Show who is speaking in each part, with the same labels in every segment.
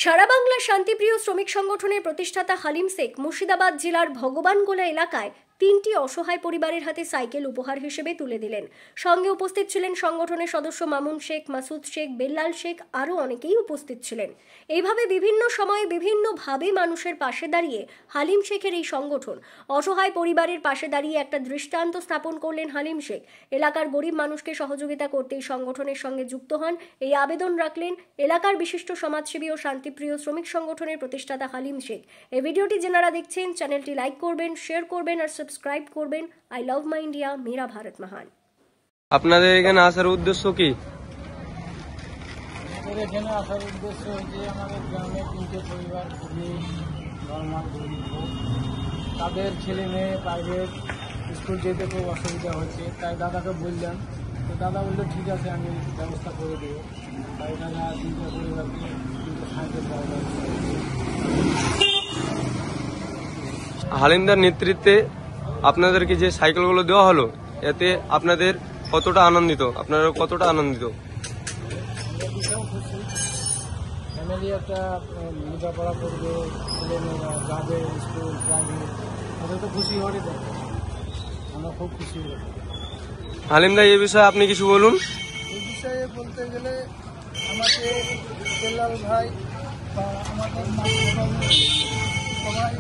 Speaker 1: সারা বাংলা শান্তিপ্রিয় শ্রমিক সংগঠনের প্রতিষ্ঠাতা হালিম শেখ মুর্শিদাবাদ জেলার ভগবানগোলা এলাকায় 3টি অসহায় পরিবারের হাতে সাইকেল উপহার হিসেবে তুলে দিলেন। সঙ্গে উপস্থিত ছিলেন সংগঠনের সদস্য মামুন শেখ, মাসুদ শেখ, বেল্লাল শেখ, আরও অনেকেই উপস্থিত ছিলেন। এইভাবে বিভিন্ন সময়ে বিভিন্নভাবে মানুষের পাশে দাঁড়িয়ে হালিম শেখের এই সংগঠন অসহায় পরিবারের পাশে দাঁড়িয়ে একটা দৃষ্টান্ত স্থাপন করলেন হালিম শেখ। এলাকার গরিব মানুষকে সহযোগিতা করতে এই সংগঠনের সঙ্গে যুক্ত হন, এই আবেদন রাখলেন এলাকার বিশিষ্ট সমাজসেবী ও শান্তিপ্রিয় শ্রমিক সংগঠনের প্রতিষ্ঠাতা হালিম শেখ। এই ভিডিওটি যারা দেখছেন চ্যানেলটি লাইক করবেন, শেয়ার করবেন আর সাবস্ক্রাইব করবেন। আই লাভ মাই ইন্ডিয়া, মেরা ভারত মহান।
Speaker 2: আপনাদের এখানে আসার উদ্দেশ্য কি?
Speaker 3: এখানে আসার উদ্দেশ্য হচ্ছে আমাদের গ্রামে 3টে পরিবার খুবই নর্মাল গরিব লোক, তাদের ছেলে মেয়ে প্রাইভেট স্কুল যেতে খুব অসুবিধা হচ্ছে। তাই দাদাকে বললাম, তো দাদা বললো ঠিক আছে আমি ব্যবস্থা করে দেবো। তাই এখানে 3টে পরিবারকে 3টে সাইকেল দেওয়া হচ্ছে।
Speaker 2: হালিমদার নেতৃত্বে আপনাদেরকে যে সাইকেলগুলো দেওয়া হলো, এতে আপনাদের কতটা আনন্দিত? আপনারা কতটা আনন্দিত?
Speaker 3: ভীষণ খুশি। ফ্যামিলি একটা লেখাপড়া করবে, ছেলেমেয়েরা যাবে স্কুল প্রাইভেট, ওদের তো খুশি হওয়ারই দরকার। আমরা খুব খুশি হয়েছি।
Speaker 2: হালিমদা, এই বিষয়ে আপনি কিছু বলুন।
Speaker 3: এই বিষয়ে বলতে গেলে আমাকে বেল্লাল ভাই বা আমাদের সবাই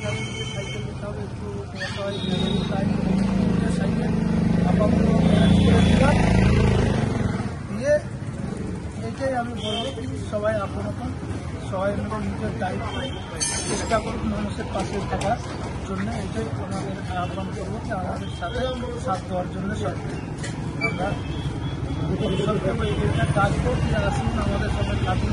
Speaker 3: ফ্যামিলিতে সাইকেল দিতে হবে, একটু অসহায় সাইকেল আপাতত দিয়ে এটাই আমি বলবো কি সবাই আপন সবাই মিলে নিজের দায়িত্ব চেষ্টা করুন মানুষের পাশে থাকার জন্য। এটাই আমাদের আহ্বান করবো যে আমাদের সাথে সাথ দেওয়ার জন্য সব আমরা কাজ করতে আসুন, আমাদের সঙ্গে থাকুন।